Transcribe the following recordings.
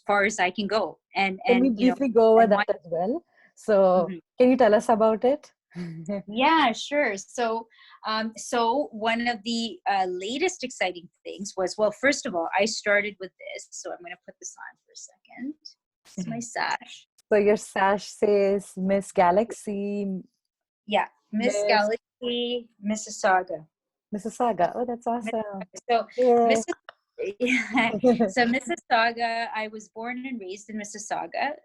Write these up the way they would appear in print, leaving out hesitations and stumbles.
far as I can go. Can we You know, briefly go over and that as well? So Mhm. can you tell us about it? Yeah, sure. So one of the latest exciting things was, well, first of all, I started with this. So I'm going to put this on for a second. It's my sash. So your sash says Miss Galaxy, Yeah, Miss Miss Galaxy, Mississauga. Mississauga. Oh, that's awesome. So, Yeah. Missis- so Mississauga. I was born and raised in Mississauga.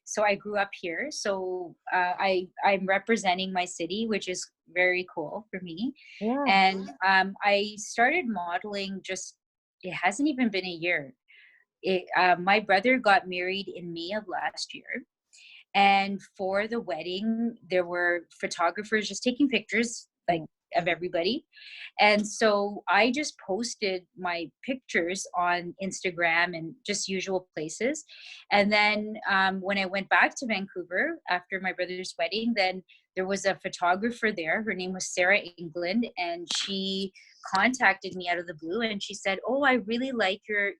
So I grew up here. So I'm representing my city, which is very cool for me. Yeah. And I started modeling. It hasn't even been a year. My brother got married in May of last year. And for the wedding, there were photographers just taking pictures, like, of everybody. And so I just posted my pictures on Instagram and just usual places. And then when I went back to Vancouver after my brother's wedding, then there was a photographer there. Her name was Sarah England, and she contacted me out of the blue, and she said, "Oh, I really like your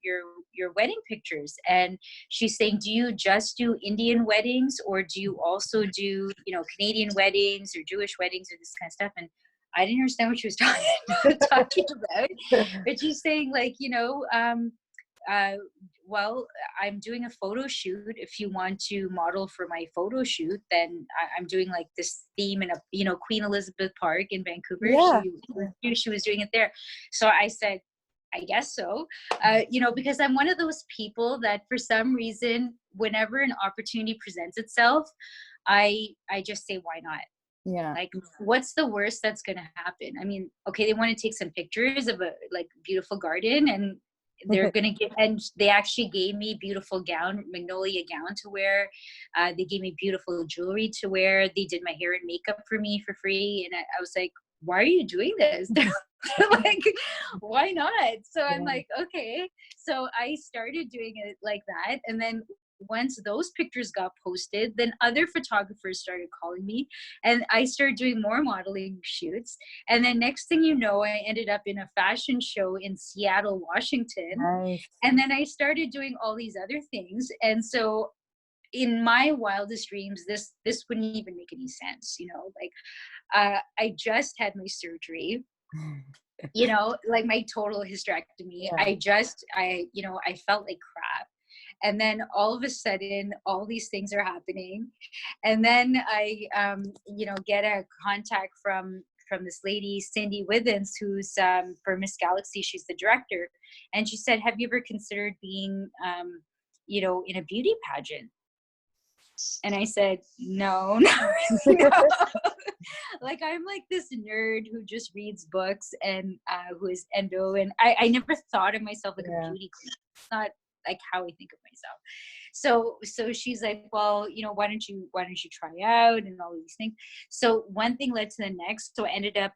wedding pictures." And she's saying, "Do you just do Indian weddings, or do you also do, Canadian weddings or Jewish weddings or this kind of stuff?" And I didn't understand what she was talking about, but she's saying, like, uh, well, I'm doing a photo shoot. If you want to model for my photo shoot, then I'm doing like this theme in Queen Elizabeth Park in Vancouver. Yeah. She was doing it there. So I said, I guess so, because I'm one of those people that for some reason, whenever an opportunity presents itself, I just say, why not? Yeah. Like, what's the worst that's going to happen? I mean, okay, they want to take some pictures of a beautiful garden, and they're going to get, and they actually gave me beautiful magnolia gown to wear. They gave me beautiful jewelry to wear. They did my hair and makeup for me for free. And I was like, why are you doing this? Like, why not? So I'm like, okay. So I started doing it like that. And then once those pictures got posted, then other photographers started calling me, and I started doing more modeling shoots. And then next thing you know, I ended up in a fashion show in Seattle, Washington. Nice. And then I started doing all these other things. And so in my wildest dreams, this wouldn't even make any sense, I just had my surgery, like my total hysterectomy. Yeah. I felt like crap. And then all of a sudden, all these things are happening. And then I, get a contact from this lady, Cindy Withens, who's for Miss Galaxy. She's the director. And she said, have you ever considered being, in a beauty pageant? And I said, no. Like, I'm like this nerd who just reads books and who is endo. And I never thought of myself like a beauty queen. It's not like how I think of myself. So she's like, well, why don't you try out and all of these things. So one thing led to the next. So I ended up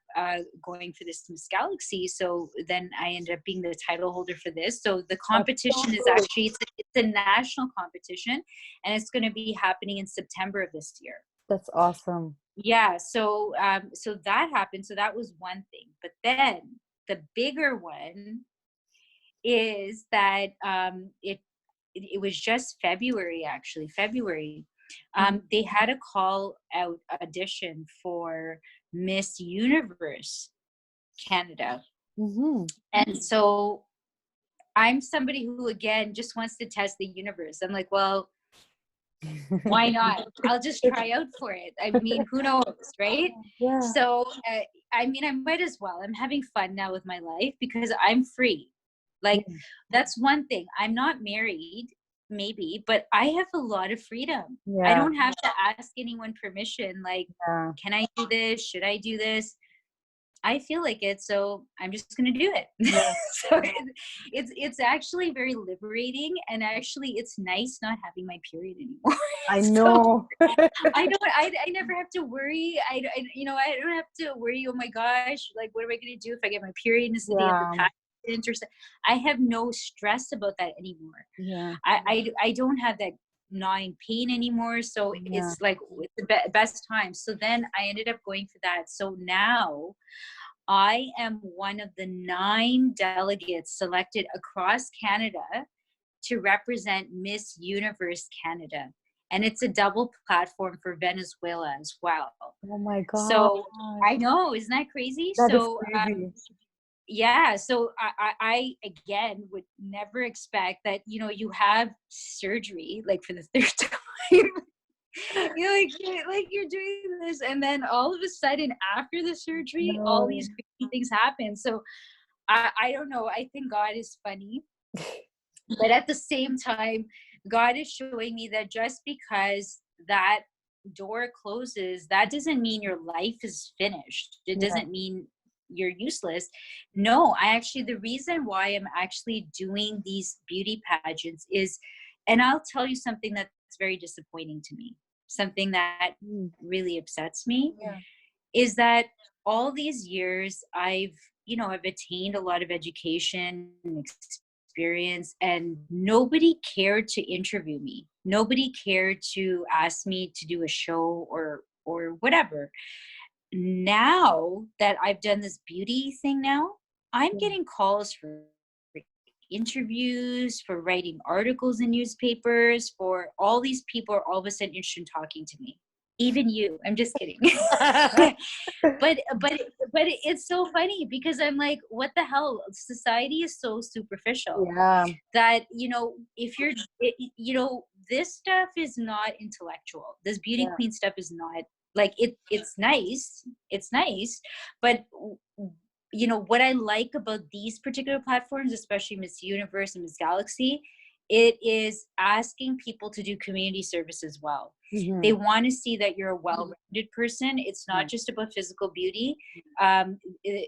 going for this Miss Galaxy. So then I ended up being the title holder for this. So the competition is actually, it's a national competition, and it's going to be happening in September of this year. That's awesome. Yeah. So so that happened. So that was one thing. But then the bigger one is that it was just February, actually. They had a call out audition for Miss Universe Canada. Mm-hmm. And so I'm somebody who, again, just wants to test the universe. I'm like, well, why not? I'll just try out for it. I mean, who knows, right? Yeah. So, I might as well. I'm having fun now with my life because I'm free. Like, that's one thing. I'm not married, maybe, but I have a lot of freedom. Yeah. I don't have to ask anyone permission. Like, can I do this? Should I do this? I feel like it, so I'm just going to do it. Yeah. So it's actually very liberating, and actually it's nice not having my period anymore. I know. I never have to worry. I don't have to worry, oh my gosh, like, what am I going to do if I get my period and it's the day of the pageant or something? I have no stress about that anymore. Yeah. I don't have that gnawing pain anymore. So it's like the best time. So then I ended up going for that. So now I am one of the 9 delegates selected across Canada to represent Miss Universe Canada. And it's a double platform for Venezuela as well. Oh my God. So I know, isn't that crazy? That is So crazy. yeah, so I again would never expect that, you know, you have surgery like for the third time. You're like you're doing this, and then all of a sudden after the surgery, all No. these crazy things happen. So I don't know. I think God is funny, but at the same time, God is showing me that just because that door closes, that doesn't mean your life is finished. It Yeah. doesn't mean you're useless. No, I actually, the reason why I'm actually doing these beauty pageants is, and I'll tell you something that's very disappointing to me, something that Mm. really upsets me, Yeah. is that all these years I've attained a lot of education and experience, and nobody cared to interview me. Nobody cared to ask me to do a show or whatever. Now that I've done this beauty thing now, I'm Yeah. getting calls for interviews, for writing articles in newspapers, for all these people are all of a sudden interested in talking to me. Even you. I'm just kidding. But it's so funny because I'm like, what the hell? Society is so superficial Yeah. that, if this stuff is not intellectual. This beauty Yeah. queen stuff is not like it's nice, but what I like about these particular platforms, especially Miss Universe and Miss Galaxy, it is asking people to do community service as well. They Mm-hmm. want to see that you're a well-rounded person. It's Yeah. not just about physical beauty.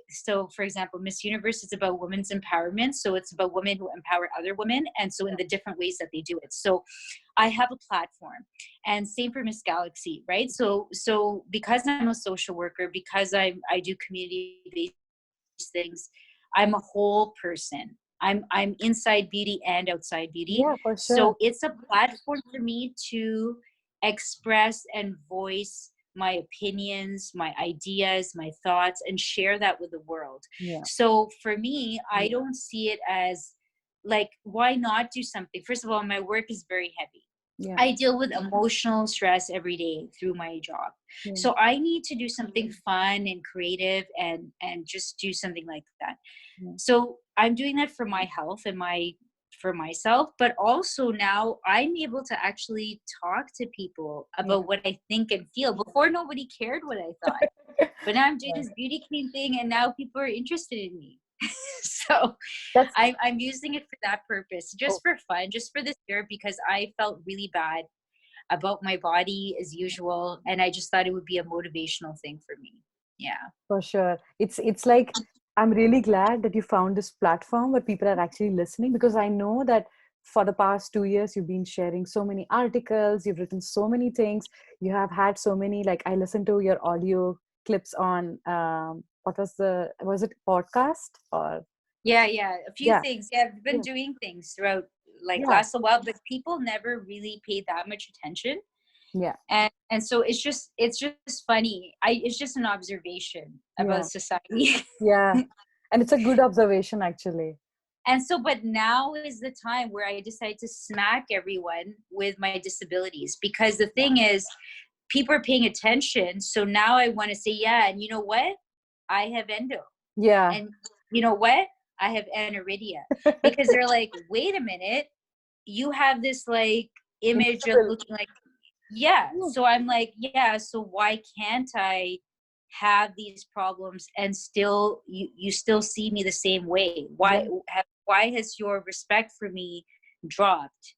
So for example, Miss Universe is about women's empowerment, so it's about women who empower other women, and so in the different ways that they do it. So I have a platform, and same for Miss Galaxy, right? So because I'm a social worker, because I do community based things, I'm a whole person. I'm inside beauty and outside beauty. Yeah, for sure. So it's a platform for me to express and voice my opinions, my ideas, my thoughts, and share that with the world. Yeah. So for me, I don't see it as like, why not do something? First of all, my work is very heavy. Yeah. I deal with emotional stress every day through my job. Yeah. So I need to do something fun and creative and just do something like that. Yeah. So I'm doing that for my health and for myself, but also now I'm able to actually talk to people Yeah. about what I think and feel. Before, nobody cared what I thought, but now I'm doing Yeah. this beauty queen thing, and now people are interested in me. So That's I'm using it for that purpose, oh, just for fun, just for this year, because I felt really bad about my body as usual, and I just thought it would be a motivational thing for me. Yeah. for sure. It's like I'm really glad that you found this platform where people are actually listening, because I know that for the past 2 years you've been sharing so many articles, you've written so many things, you have had so many, like I listened to your audio clips on what was it podcast or Yeah, a few yeah, things. Yeah, I've been yeah, doing things throughout like yeah, last a while, but people never really paid that much attention. yeah, And so it's just funny. It's just an observation about yeah, society. yeah. And it's a good observation actually. And so, but now is the time where I decide to smack everyone with my disabilities, because the Yeah, thing is, people are paying attention. So now I want to say, yeah, and you know what? I have endo. yeah. And you know what? I have aniridia. Because they're like, wait a minute, you have this like image of Invisible. looking like, yeah. Yeah, So I'm like, yeah, so why can't I have these problems and still you still see me the same way? yeah. Why has your respect for me dropped?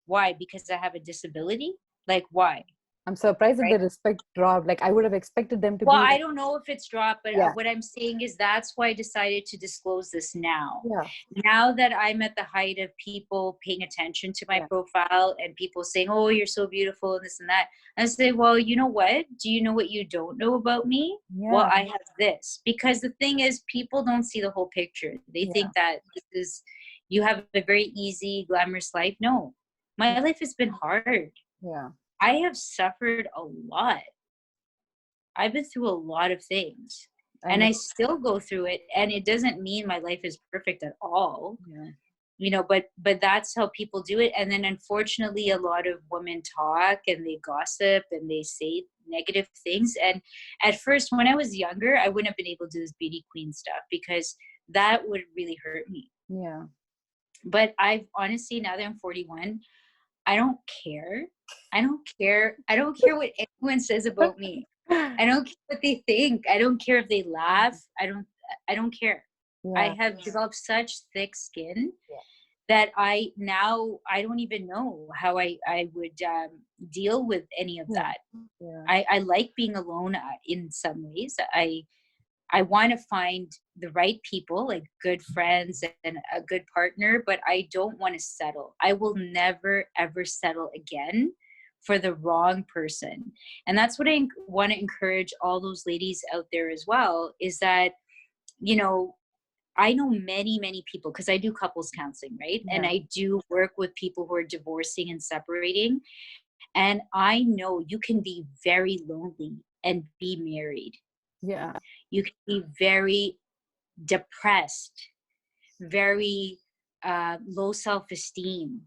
Why? Because I have a disability? Like, why? I'm surprised that Right? the respect dropped. Like I would have expected them to Well, be I like, don't know if it's dropped, but yeah, what I'm saying is that's why I decided to disclose this now. yeah, Now that I'm at the height of people paying attention to my yeah, profile and people saying, "Oh, you're so beautiful," and this and that, I say, "Well, you know what? Do you know what you don't know about me? Well, yeah, I have this." Because the thing is, people don't see the whole picture. They yeah, think that this is you have a very easy, glamorous life. No, my life has been hard. yeah. I have suffered a lot. I've been through a lot of things, And and I it, still go through it, and it doesn't mean my life is perfect at all. yeah. but that's how people do it. And then unfortunately a lot of women talk and they gossip and they say negative things. And at first, when I was younger, I wouldn't have been able to do this beauty queen stuff because that would really hurt me. Yeah. But I've honestly, now that I'm 41, I don't care. I don't care what anyone says about me. I don't care what they think. I don't care if they laugh. I don't care. I Yeah. have developed such thick skin that I don't even know how I would deal with any of Yeah. that. Yeah. I like being alone in some ways. I want to find the right people, like good friends and a good partner, but I don't want to settle. I will never, ever settle again for the wrong person. And that's what I want to encourage all those ladies out there as well, is that, you know, I know many, many people because I do couples counseling, right? And Yeah. I do work with people who are divorcing and separating. And I know you can be very lonely and be married. Yeah. You can be very depressed, very low self-esteem,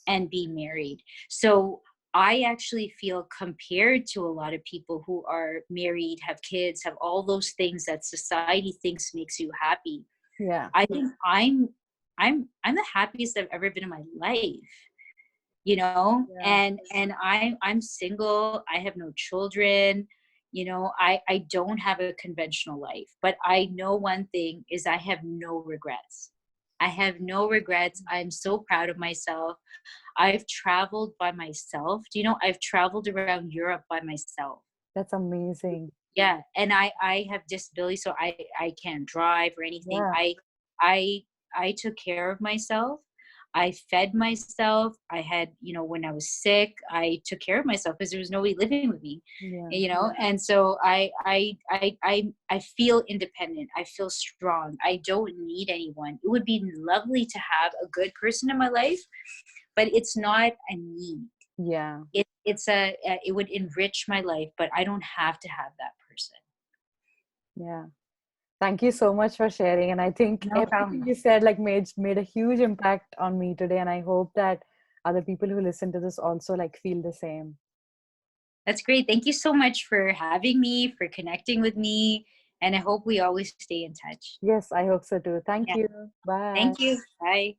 and be married. So I actually feel, compared to a lot of people who are married, have kids, have all those things that society thinks makes you happy, Yeah. I think I'm the happiest I've ever been in my life, Yeah. and I'm single. I have no children. I don't have a conventional life, but I know one thing is I have no regrets. I have no regrets. I'm so proud of myself. I've traveled by myself. Do you know I've traveled around Europe by myself? That's amazing. Yeah, and I have disability, so I can't drive or anything. Yeah. I took care of myself. I fed myself. I had, when I was sick, I took care of myself because there was nobody living with me, Yeah. and so I feel independent. I feel strong. I don't need anyone. It would be lovely to have a good person in my life, but it's not a need. Yeah. It would enrich my life, but I don't have to have that person. Yeah. Thank you so much for sharing. And I think No everything problem. you said like made a huge impact on me today. And I hope that other people who listen to this also like feel the same. That's great. Thank you so much for having me, for connecting with me, and I hope we always stay in touch. Yes, I hope so too. Thank Yeah. you. Bye. Thank you. Bye.